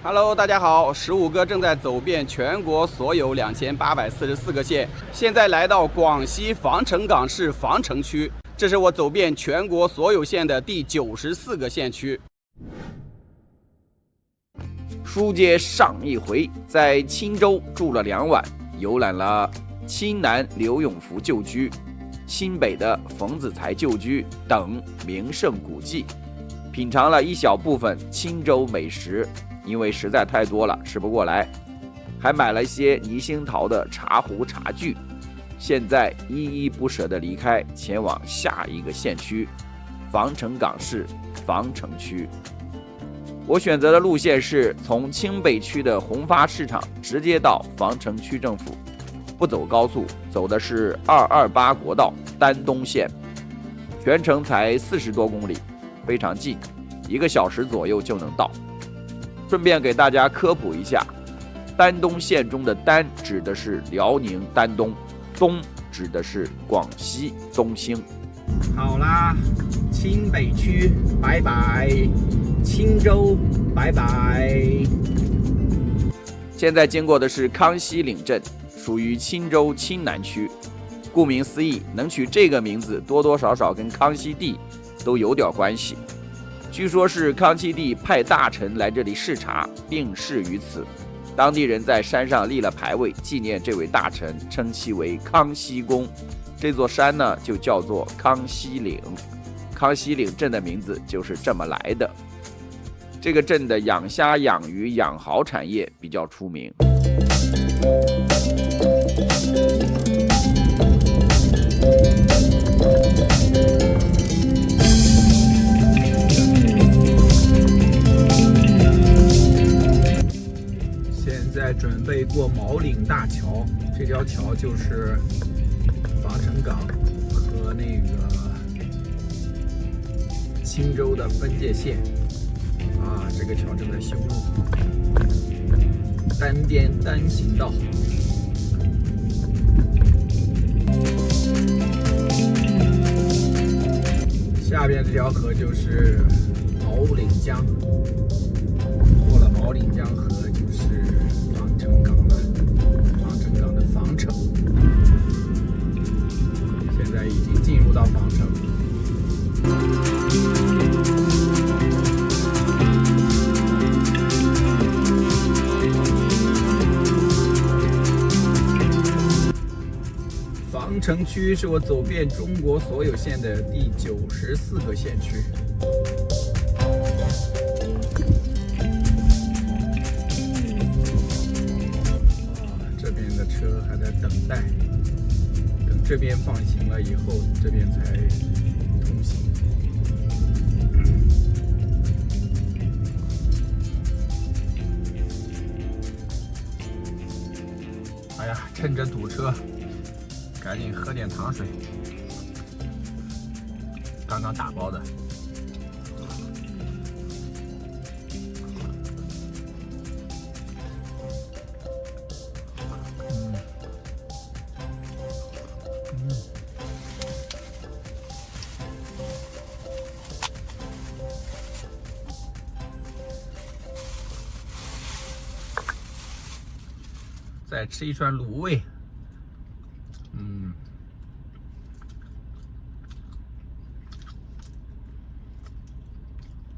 Hello， 大家好，15哥正在走遍全国所有2844个县，现在来到广西防城港市防城区，这是我走遍全国所有县的第94个县区。书接上一回，在钦州住了2晚，游览了钦南刘永福旧居、钦北的冯子材旧居等名胜古迹，品尝了一小部分钦州美食。因为实在太多了，吃不过来，还买了一些泥兴陶的茶壶茶具。现在依依不舍地离开，前往下一个县区——防城港市防城区。我选择的路线是从钦北区的宏发市场直接到防城区政府，不走高速，走的是228国道丹东线，全程才40多公里，非常近，1个小时左右就能到。顺便给大家科普一下，丹东县中的丹指的是辽宁丹东，东指的是广西东兴。好啦，钦北区拜拜，钦州拜拜。现在经过的是康熙岭镇，属于钦州钦南区。顾名思义，能取这个名字，多多少少跟康熙帝都有点关系。据说是康熙帝派大臣来这里视察，病逝于此。当地人在山上立了牌位，纪念这位大臣，称其为康熙宫。这座山呢，就叫做康熙岭。康熙岭镇的名字就是这么来的。这个镇的养虾、养鱼、养蚝产业比较出名。准备过毛岭大桥，这条桥就是防城港和那个钦州的分界线啊。这个桥正在修路，单边单行道。下边这条河就是毛岭江，过了毛岭江河就是防城港了，防城港的防城，现在已经进入到防城。防城区是我走遍中国所有县的第94个县区。这边的车还在等待，等这边放行了以后，这边才通行。哎呀，趁着堵车，赶紧喝点糖水，刚刚打包的。再吃一串卤味，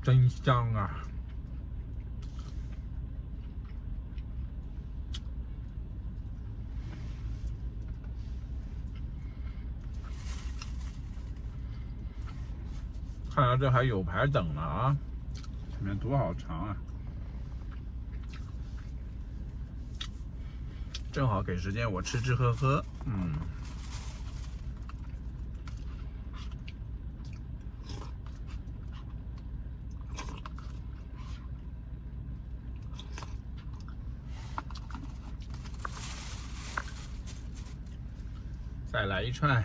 真香啊！看来这还有排等呢啊！前面多好长啊！正好给时间我吃吃喝喝，再来一串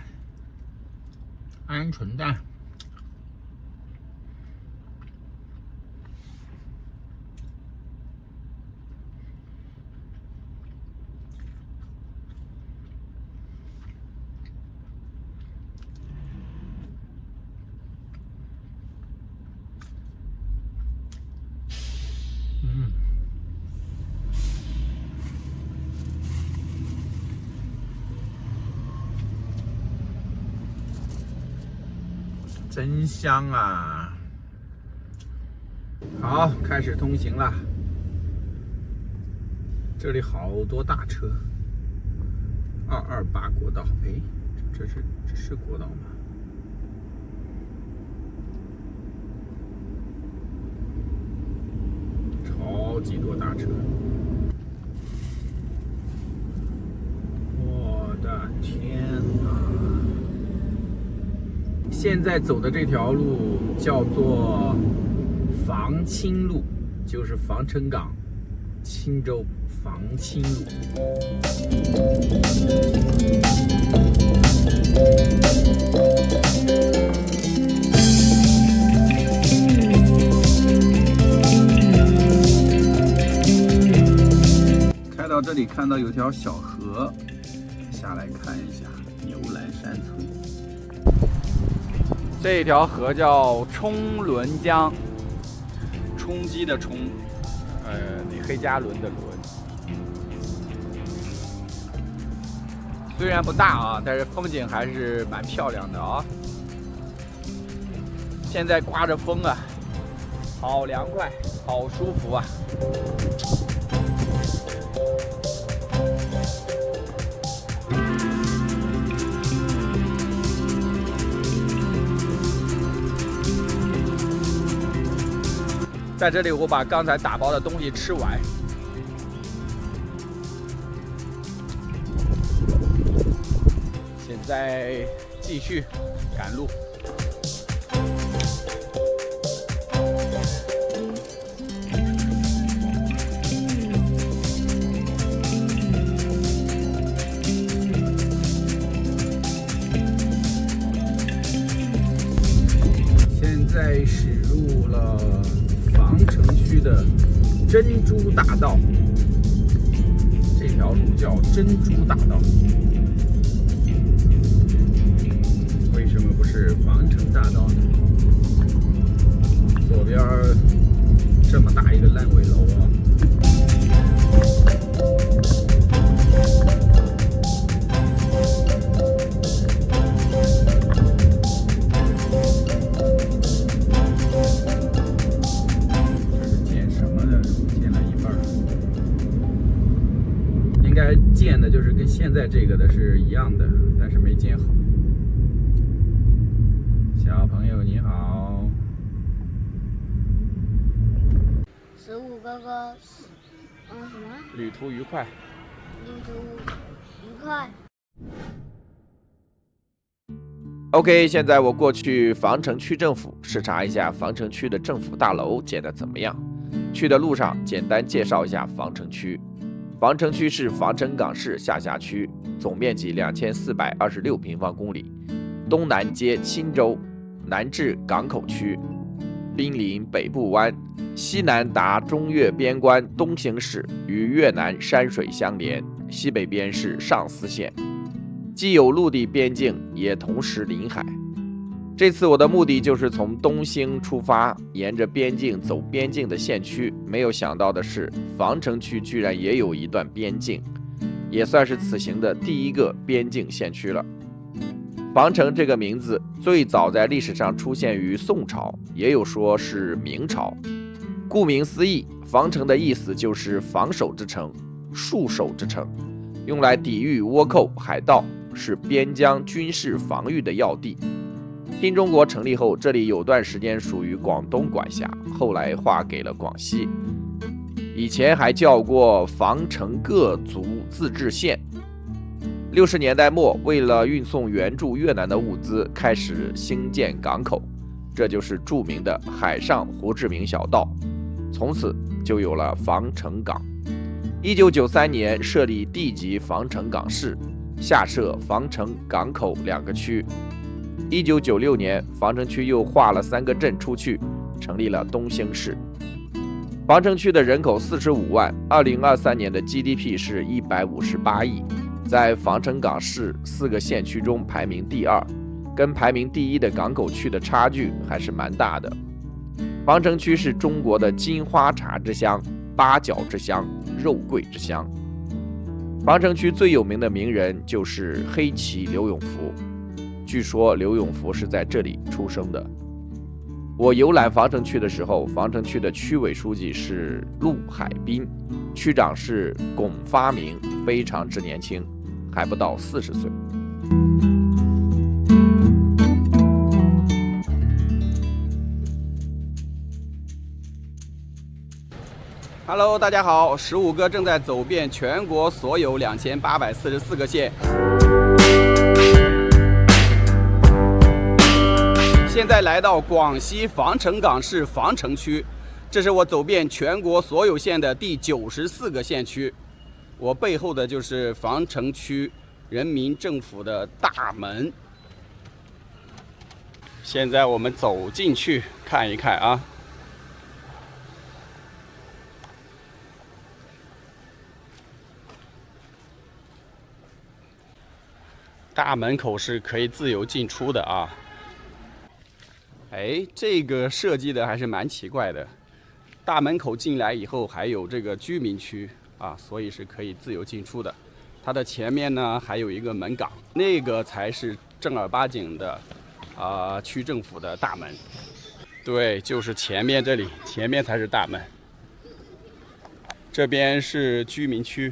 鹌鹑蛋。真香啊！好，开始通行了。这里好多大车，228国道，哎，这是国道吗？超级多大车！我的天哪！现在走的这条路叫做防清路，就是防城港钦州防清路。开到这里，看到有条小河，下来看一下牛栏山村。这条河叫冲仑江，冲击的冲，李黑加仑的仑。虽然不大啊，但是风景还是蛮漂亮的啊。现在刮着风啊，好凉快，好舒服啊。在这里，我把刚才打包的东西吃完。现在继续赶路。现在驶入了防城区的珍珠大道，这条路叫珍珠大道。为什么不是防城大道呢？左边这么大一个烂尾楼啊！建的就是跟现在这个的是一样的，但是没建好。小朋友你好15哥哥，什么？旅途愉快。旅途愉快。OK， 现在我过去防城区政府视察一下防城区的政府大楼建得怎么样。去的路上简单介绍一下防城区。防城区是防城港市下辖区，总面积2426平方公里，东南接钦州，南至港口区，濒临北部湾，西南达中越边关东兴市，与越南山水相连，西北边是上思县，既有陆地边境，也同时临海。这次我的目的就是从东兴出发，沿着边境走边境的县区。没有想到的是，防城区居然也有一段边境，也算是此行的第一个边境县区了。防城这个名字最早在历史上出现于宋朝，也有说是明朝。顾名思义，防城的意思就是防守之城、戍守之城，用来抵御倭寇、海盗，是边疆军事防御的要地。新中国成立后，这里有段时间属于广东管辖，后来划给了广西。以前还叫过防城各族自治县。60年代末，为了运送援助越南的物资，开始兴建港口，这就是著名的海上胡志明小道，从此就有了防城港。1993年设立地级防城港市，下设防城港口2个区。1996年，防城区又划了3个镇出去，成立了东兴市。防城区的人口45万，2023年的 GDP 是158亿，在防城港市4个县区中排名第2，跟排名第1的港口区的差距还是蛮大的。防城区是中国的金花茶之乡、八角之乡、肉桂之乡。防城区最有名的名人就是黑旗刘永福。据说刘永福是在这里出生的。我游览防城区的时候，防城区的区委书记是陆海滨，区长是龚发明，非常之年轻，还不到40岁。Hello， 大家好，15哥正在走遍全国所有2844个县。现在来到广西防城港市防城区，这是我走遍全国所有县的第94个县区。我背后的就是防城区人民政府的大门。现在我们走进去看一看啊。大门口是可以自由进出的啊。哎，这个设计的还是蛮奇怪的。大门口进来以后还有这个居民区啊，所以是可以自由进出的。它的前面呢还有一个门岗，那个才是正儿八经的区政府的大门。对，就是前面这里，前面才是大门。这边是居民区，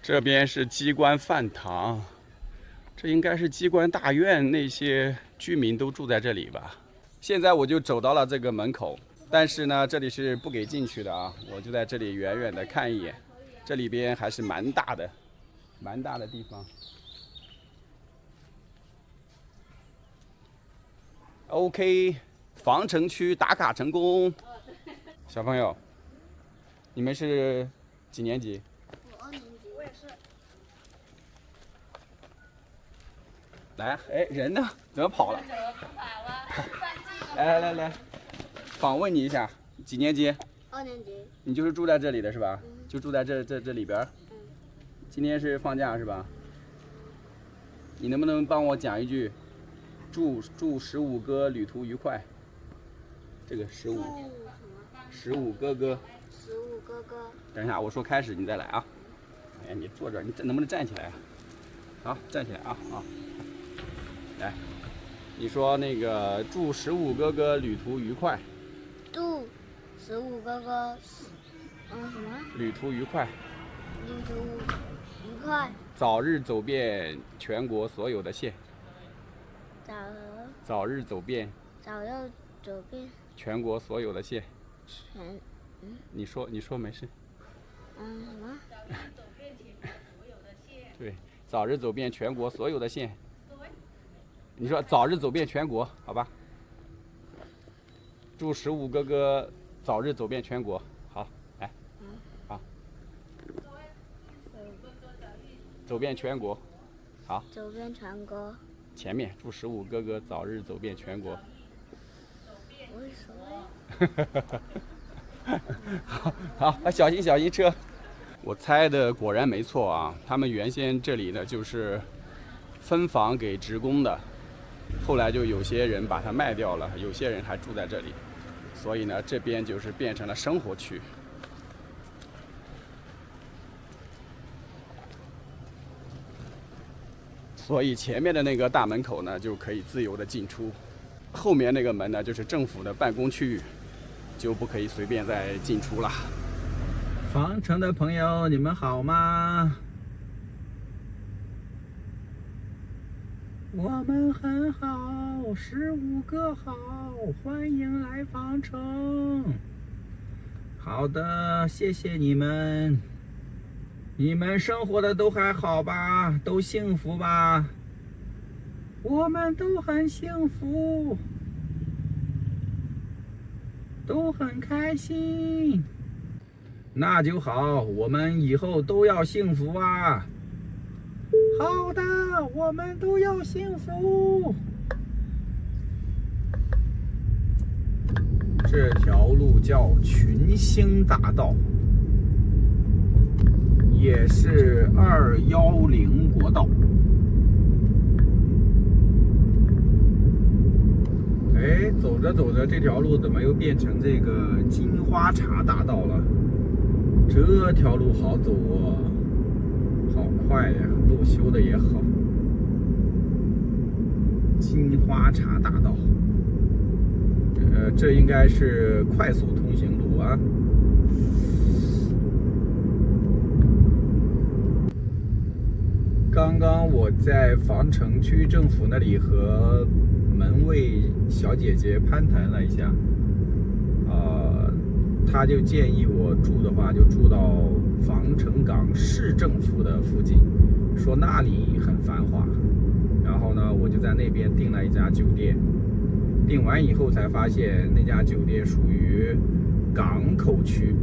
这边是机关饭堂，这应该是机关大院，那些居民都住在这里吧。现在我就走到了这个门口，但是呢，这里是不给进去的啊。我就在这里远远的看一眼，这里边还是蛮大的地方。OK， 防城区打卡成功。小朋友，你们是几年级？我2年级，我也是。来，哎，人呢？怎么跑了？来，访问你一下，几年级？2年级。你就是住在这里的是吧？就住在这里边。今天是放假是吧？你能不能帮我讲一句？祝15哥旅途愉快。这个15哥哥。15哥哥。等一下，我说开始，你再来啊。哎呀，你坐这儿，你能不能站起来啊？好，站起来啊啊！来，你说那个祝15哥哥旅途愉快。祝15哥哥，什么？旅途愉快。旅途愉快。早日走遍全国所有的县。早日走遍全国所有的县。你说没事。什么？对，早日走遍全国所有的县。你说早日走遍全国，好吧？祝15哥哥早日走遍全国。好，来，好，走遍全国，好。走遍全国。前面祝15哥哥早日走遍全国。为什么？好，小心车。我猜的果然没错啊，他们原先这里呢就是分房给职工的，后来就有些人把它卖掉了，有些人还住在这里，所以呢这边就是变成了生活区。所以前面的那个大门口呢就可以自由的进出，后面那个门呢就是政府的办公区域，就不可以随便再进出了。防城的朋友，你们好吗？我们很好，15哥好，欢迎来防城。好的，谢谢你们。你们生活的都还好吧？都幸福吧？我们都很幸福，都很开心。那就好，我们以后都要幸福啊！好的，我们都要幸福。这条路叫群星大道，也是210国道。哎，走着走着，这条路怎么又变成这个金花茶大道了？这条路好走哦，好快呀，路修的也好。金花茶大道。这应该是快速通行路啊。刚刚我在防城区政府那里和门卫小姐姐攀谈了一下，她就建议我住的话就住到防城港市政府的附近，说那里很繁华。然后呢，我就在那边订了一家酒店，订完以后才发现那家酒店属于港口区，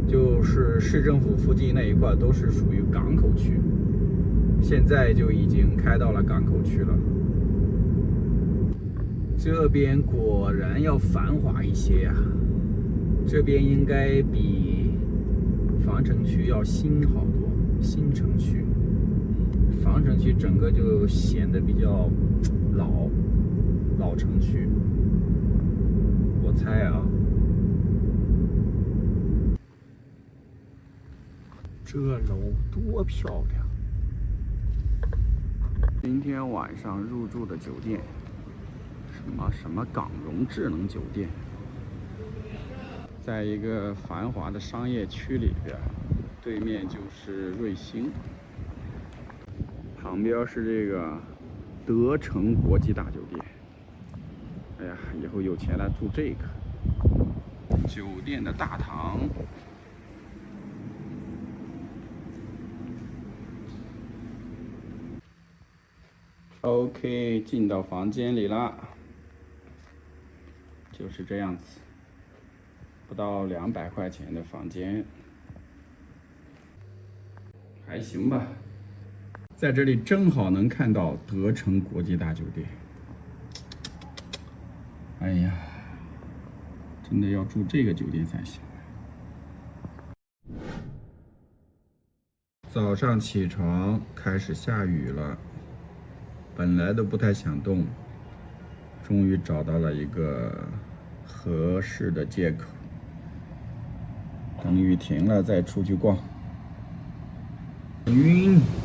就是市政府附近那一块都是属于港口区。现在就已经开到了港口区了，这边果然要繁华一些呀。这边应该比防城区要新好多，新城区。防城区整个就显得比较老城区，我猜啊。这楼多漂亮！今天晚上入住的酒店，什么港荣智能酒店，在一个繁华的商业区里边，对面就是瑞星，旁边是这个德城国际大酒店。哎呀，以后有钱来住这个酒店的大堂。OK， 进到房间里了，就是这样子，不到200块钱的房间，还行吧。在这里正好能看到德城国际大酒店。哎呀，真的要住这个酒店才行。早上起床开始下雨了。本来都不太想动，终于找到了一个合适的借口。等雨停了再出去逛。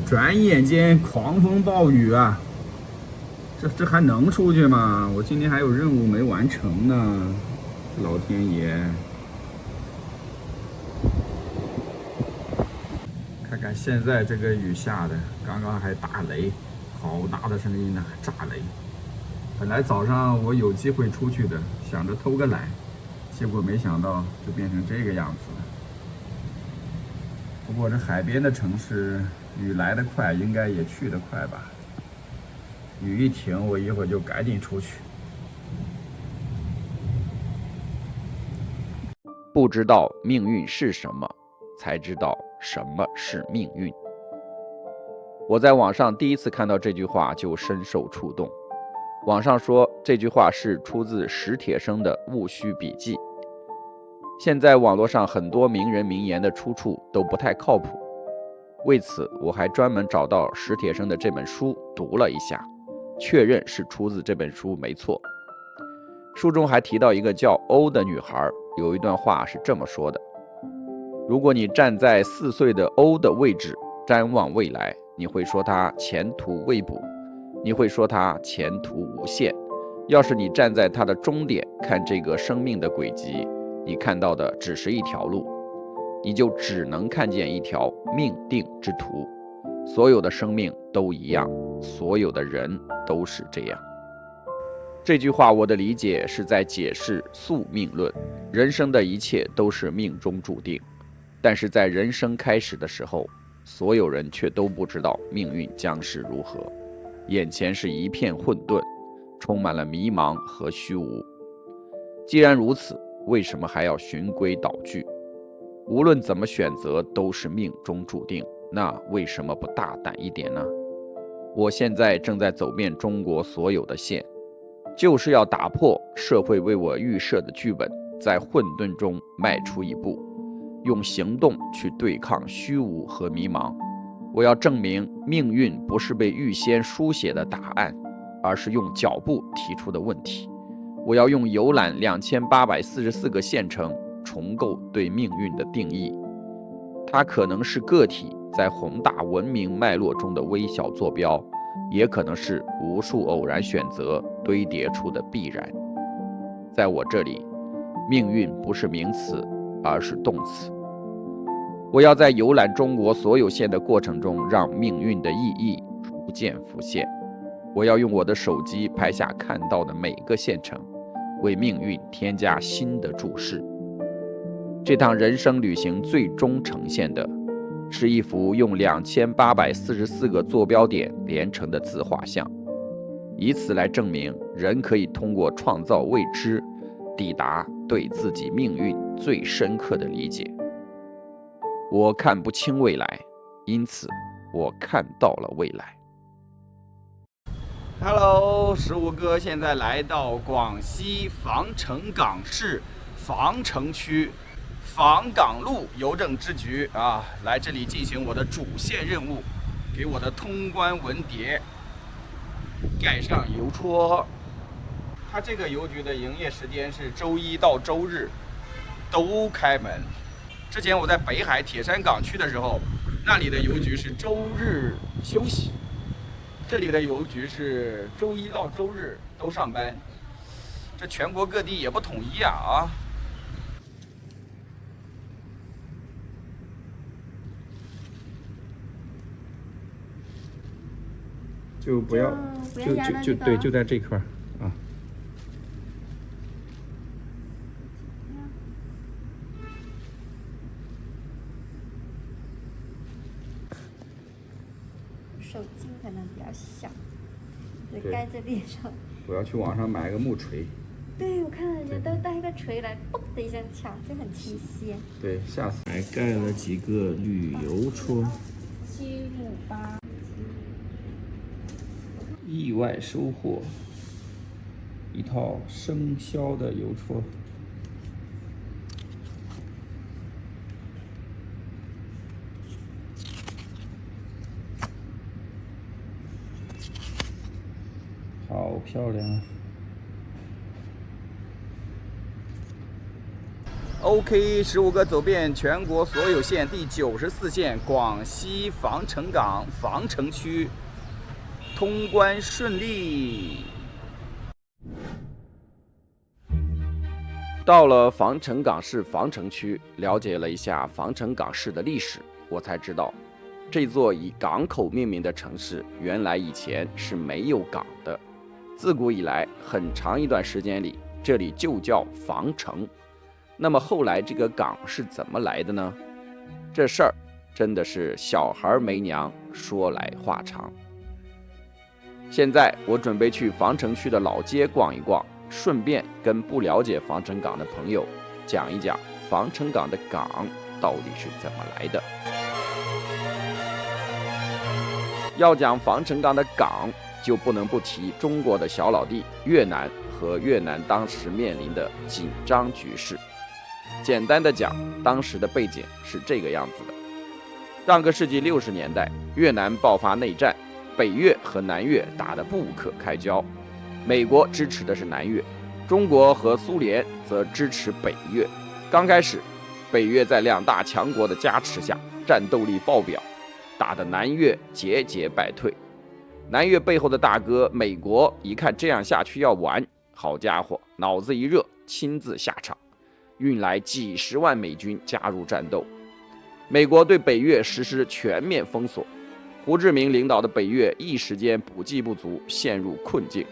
转眼间狂风暴雨啊！这还能出去吗？我今天还有任务没完成呢，老天爷！看看现在这个雨下的，刚刚还打雷。好大的声音呢，炸雷！本来早上我有机会出去的，想着偷个懒，结果没想到就变成这个样子了。不过这海边的城市，雨来得快，应该也去得快吧。雨一停，我一会儿就赶紧出去。不知道命运是什么，才知道什么是命运。我在网上第一次看到这句话就深受触动。网上说这句话是出自史铁生的《戊戌笔记》。现在网络上很多名人名言的出处都不太靠谱，为此我还专门找到史铁生的这本书读了一下，确认是出自这本书没错。书中还提到一个叫欧的女孩，有一段话是这么说的：如果你站在4岁的欧的位置瞻望未来，你会说他前途未卜，你会说他前途无限。要是你站在他的终点看这个生命的轨迹，你看到的只是一条路，你就只能看见一条命定之途。所有的生命都一样，所有的人都是这样。这句话我的理解是在解释宿命论，人生的一切都是命中注定，但是在人生开始的时候，所有人却都不知道命运将是如何，眼前是一片混沌，充满了迷茫和虚无。既然如此，为什么还要循规蹈矩？无论怎么选择都是命中注定，那为什么不大胆一点呢？我现在正在走遍中国所有的县，就是要打破社会为我预设的剧本，在混沌中迈出一步，用行动去对抗虚无和迷茫。我要证明命运不是被预先书写的答案，而是用脚步提出的问题。我要用游览2844个县城重构对命运的定义。它可能是个体在宏大文明脉络中的微小坐标，也可能是无数偶然选择堆叠出的必然。在我这里，命运不是名词，而是动词。我要在游览中国所有线的过程中，让命运的意义逐渐浮现。我要用我的手机拍下看到的每个线程，为命运添加新的注释。这趟人生旅行最终呈现的是一幅用2844个坐标点连成的自画像，以此来证明人可以通过创造未知，抵达对自己命运最深刻的理解。我看不清未来，因此我看到了未来。Hello， 15哥现在来到广西防城港市防城区防港路邮政支局啊，来这里进行我的主线任务，给我的通关文牒盖上邮戳。它这个邮局的营业时间是周一到周日都开门。之前我在北海铁山港区的时候，那里的邮局是周日休息。这里的邮局是周一到周日都上班，这全国各地也不统一啊！就不要，对，就在这块啊。手机可能比较小，对，盖在脸上。我要去网上买个木锤。对，我看到人家都带一个锤来，嘣的一声敲，就很贴心。对，下次还盖了几个旅游戳。758。意外收获一套生肖的邮戳。好漂亮。OK， 15哥走遍全国所有县第94线广西防城港防城区，通关顺利。到了防城港市防城区，了解了一下防城港市的历史，我才知道，这座以港口命名的城市，原来以前是没有港的。自古以来，很长一段时间里，这里就叫防城。那么后来这个港是怎么来的呢？这事儿真的是小孩没娘，说来话长。现在我准备去防城区的老街逛一逛，顺便跟不了解防城港的朋友讲一讲防城港的港到底是怎么来的。要讲防城港的港，就不能不提中国的小老弟越南和越南当时面临的紧张局势。简单的讲，当时的背景是这个样子的：上个世纪60年代，越南爆发内战，北越和南越打得不可开交，美国支持的是南越，中国和苏联则支持北越。刚开始，北越在两大强国的加持下，战斗力爆表，打得南越节节败退。南越背后的大哥美国一看这样下去要完，好家伙，脑子一热，亲自下场，运来几十万美军加入战斗。美国对北越实施全面封锁，胡志明领导的北越一时间补给不足，陷入困境。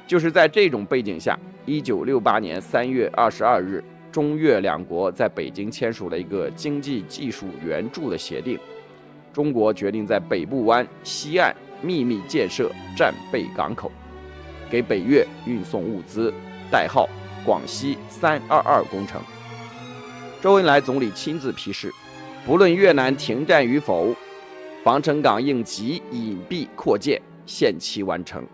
就是在这种背景下，1968年3月22日，中越两国在北京签署了一个经济技术援助的协定。中国决定在北部湾西岸秘密建设战备港口，给北越运送物资，代号广西322工程。周恩来总理亲自批示，不论越南停战与否，防城港应即隐蔽扩建，限期完成。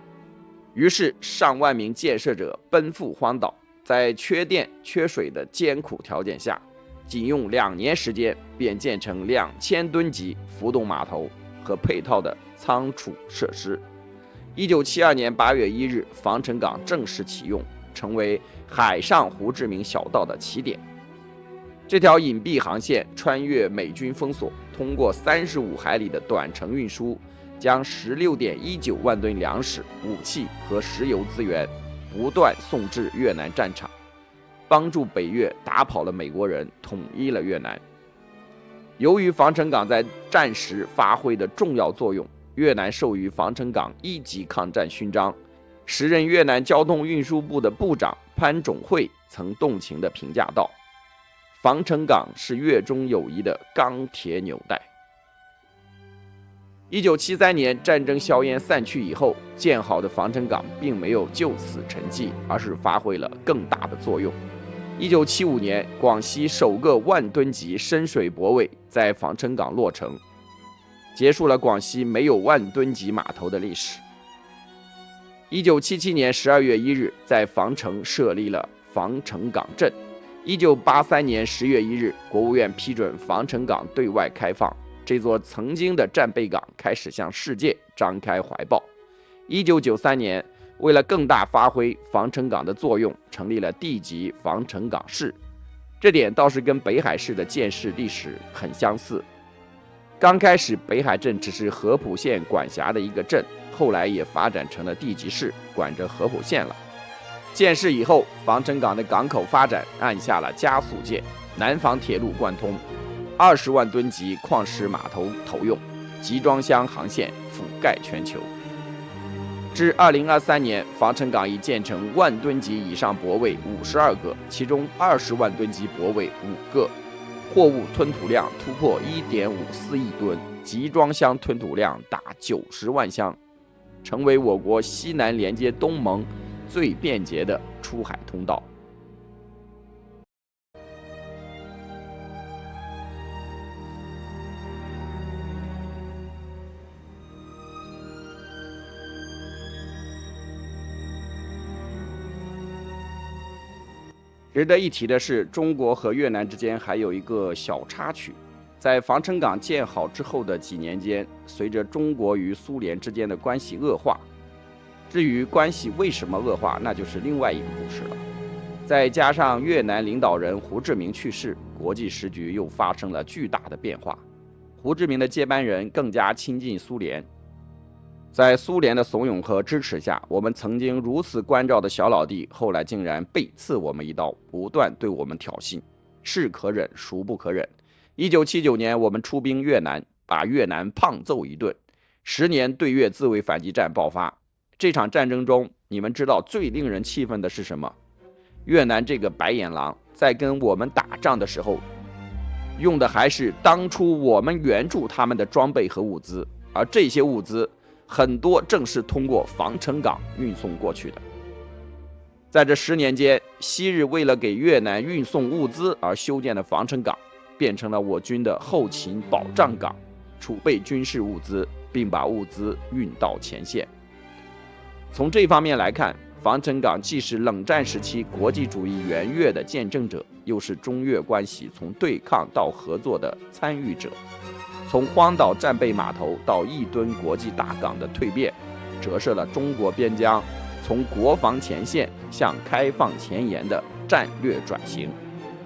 于是上万名建设者奔赴荒岛，在缺电缺水的艰苦条件下，仅用2年时间便建成2000吨级浮动码头和配套的仓储设施。1972年8月1日，防城港正式启用，成为海上胡志明小道的起点。这条隐蔽航线穿越美军封锁，通过35海里的短程运输，将16.19万吨粮食、武器和石油资源不断送至越南战场，帮助北越打跑了美国人，统一了越南。由于防城港在战时发挥的重要作用，越南授予防城港1级抗战勋章。时任越南交通运输部的部长潘种惠曾动情地评价道：“防城港是越中友谊的钢铁纽带。”1973年战争硝烟散去以后，建好的防城港并没有就此沉寂，而是发挥了更大的作用。1975年，广西首个1吨级深水泊位在防城港落成，结束了广西没有1吨级码头的历史。1977年12月1日，在防城设立了防城港镇。1983年10月1日，国务院批准防城港对外开放，这座曾经的战备港开始向世界张开怀抱。1993年，为了更大发挥防城港的作用，成立了地级防城港市，这点倒是跟北海市的建市历史很相似。刚开始，北海镇只是合浦县管辖的一个镇，后来也发展成了地级市，管着合浦县了。建市以后，防城港的港口发展按下了加速键，南防铁路贯通，20万吨级矿石码头投用，集装箱航线覆盖全球。至2023年，防城港已建成1吨级以上泊位52个，其中20万吨级泊位5个，货物吞吐量突破1.54亿吨，集装箱吞吐量达90万箱，成为我国西南连接东盟最便捷的出海通道。值得一提的是，中国和越南之间还有一个小插曲。在防城港建好之后的几年间，随着中国与苏联之间的关系恶化，至于关系为什么恶化，那就是另外一个故事了。再加上越南领导人胡志明去世，国际时局又发生了巨大的变化。胡志明的接班人更加亲近苏联，在苏联的怂恿和支持下，我们曾经如此关照的小老弟，后来竟然背刺我们一刀，不断对我们挑衅，是可忍孰不可忍。1979年，我们出兵越南，把越南胖揍一顿，10年对越自卫反击战爆发。这场战争中，你们知道最令人气愤的是什么？越南这个白眼狼在跟我们打仗的时候，用的还是当初我们援助他们的装备和物资，而这些物资很多正是通过防城港运送过去的。在这10年间，昔日为了给越南运送物资而修建的防城港，变成了我军的后勤保障港，储备军事物资，并把物资运到前线。从这方面来看，防城港既是冷战时期国际主义援越的见证者，又是中越关系从对抗到合作的参与者。从荒岛战备码头到1吨国际大港的蜕变，折射了中国边疆从国防前线向开放前沿的战略转型，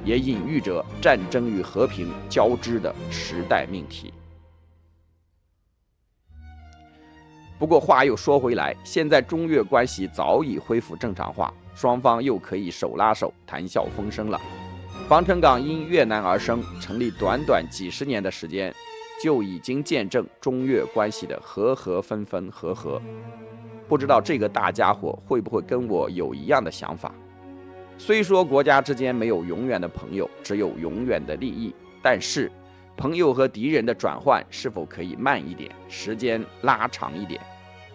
也隐喻着战争与和平交织的时代命题。不过话又说回来，现在中越关系早已恢复正常化，双方又可以手拉手谈笑风生了。防城港因越南而生，成立短短几十年的时间，就已经见证中越关系的和和分分合合。不知道这个大家伙会不会跟我有一样的想法？虽说国家之间没有永远的朋友，只有永远的利益，但是朋友和敌人的转换是否可以慢一点，时间拉长一点？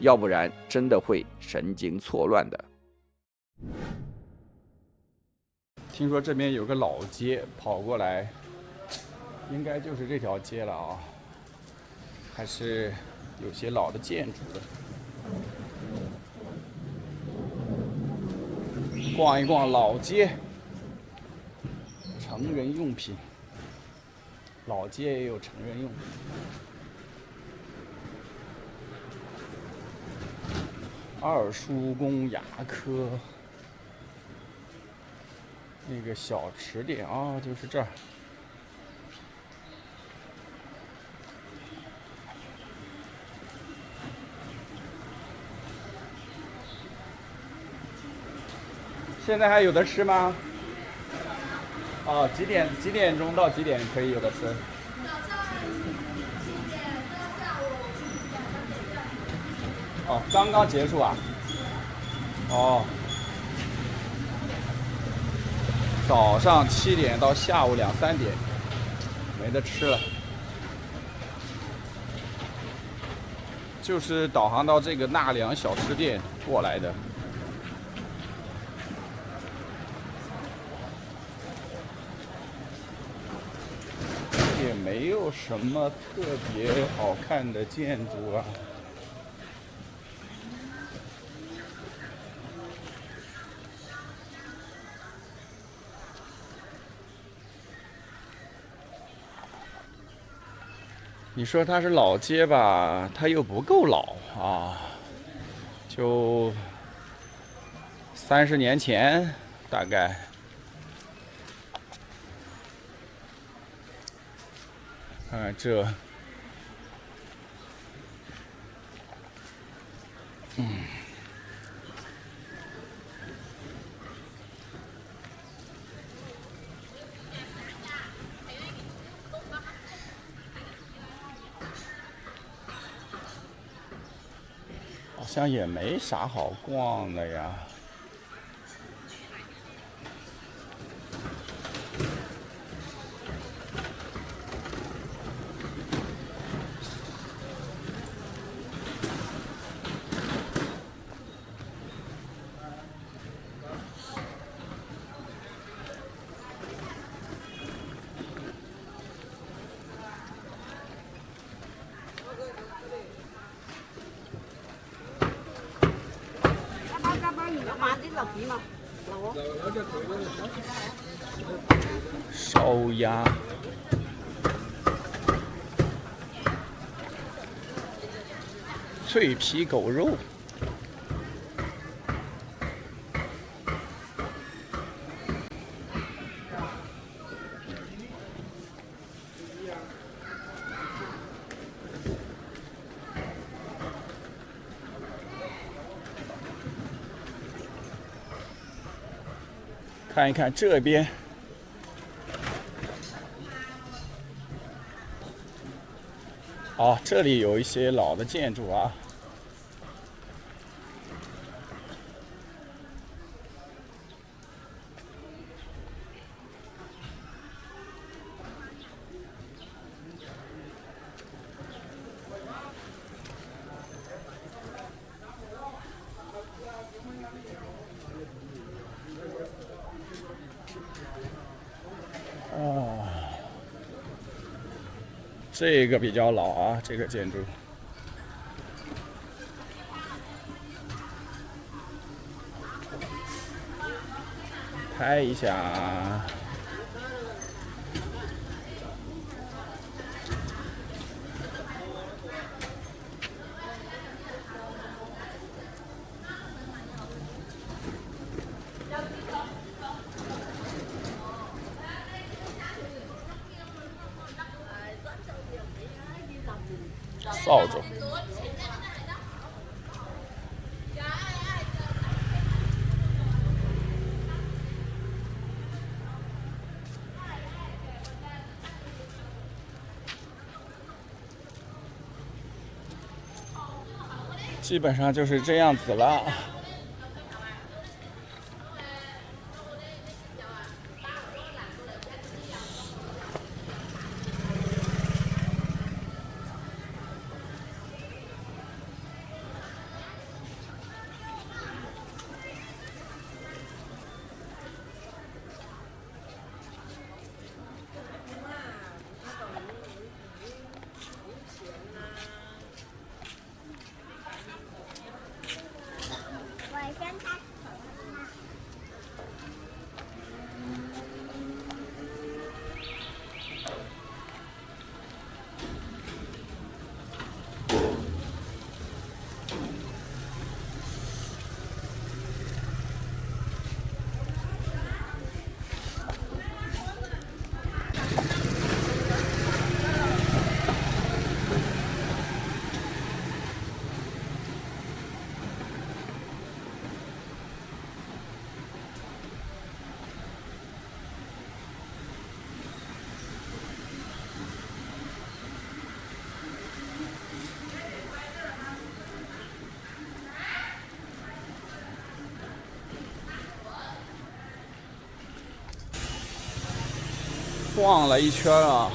要不然真的会神经错乱的。听说这边有个老街，跑过来，应该就是这条街了啊，还是有些老的建筑的。逛一逛老街，成人用品，老街也有成人用品。二叔公牙科，那个小吃店啊，就是这儿。现在还有的吃吗？哦，几点钟到几点可以有的吃？哦，刚刚结束啊。哦，早上7点到下午2、3点，没得吃了。就是导航到这个纳凉小吃店过来的。也没有什么特别好看的建筑啊。你说它是老街吧，它又不够老啊，就30年前大概。看看这，好像也没啥好逛的呀。烧鸭，脆皮狗肉，看一看这边。哦，这里有一些老的建筑啊。哦，这个比较老啊，这个建筑。拍一下。扫帚。基本上就是这样子了。逛了一圈啊，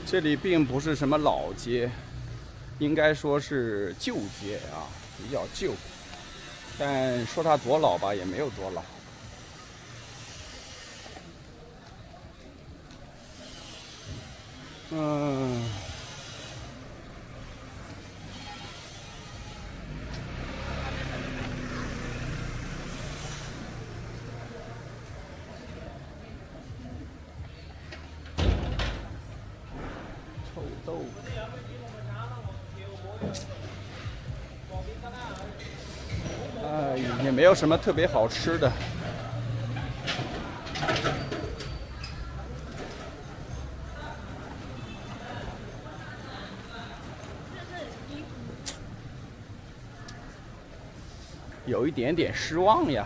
这里并不是什么老街，应该说是旧街啊，比较旧。但说它多老吧，也没有多老。臭豆腐。也没有什么特别好吃的。有一点点失望呀。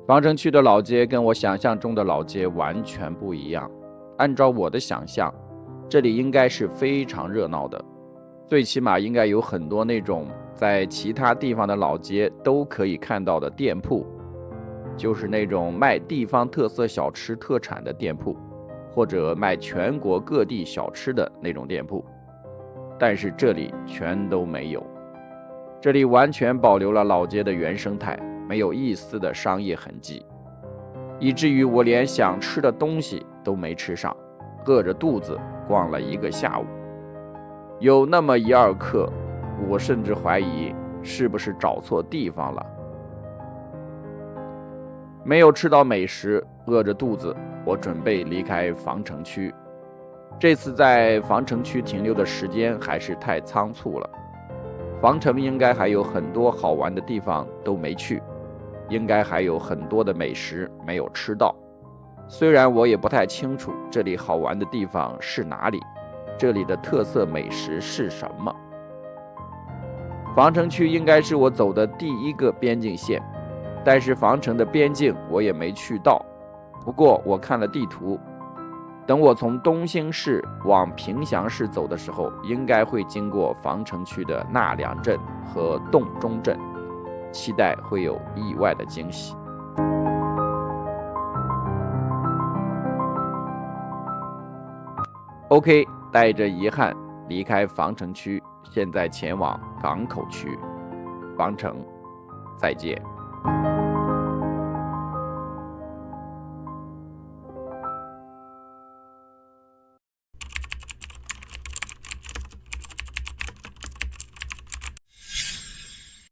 防城区的老街跟我想象中的老街完全不一样。按照我的想象，这里应该是非常热闹的，最起码应该有很多那种在其他地方的老街都可以看到的店铺，就是那种卖地方特色小吃特产的店铺，或者卖全国各地小吃的那种店铺。但是这里全都没有，这里完全保留了老街的原生态，没有一丝的商业痕迹，以至于我连想吃的东西都没吃上，饿着肚子逛了一个下午。有那么一二刻，我甚至怀疑是不是找错地方了。没有吃到美食，饿着肚子，我准备离开防城区。这次在防城区停留的时间还是太仓促了，防城应该还有很多好玩的地方都没去，应该还有很多的美食没有吃到。虽然我也不太清楚这里好玩的地方是哪里，这里的特色美食是什么。防城区应该是我走的第一个边境线，但是防城的边境我也没去到。不过我看了地图，等我从东兴市往平祥市走的时候，应该会经过防城区的纳良镇和洞中镇，期待会有意外的惊喜。OK， 带着遗憾离开防城区，现在前往港口区。防城，再见。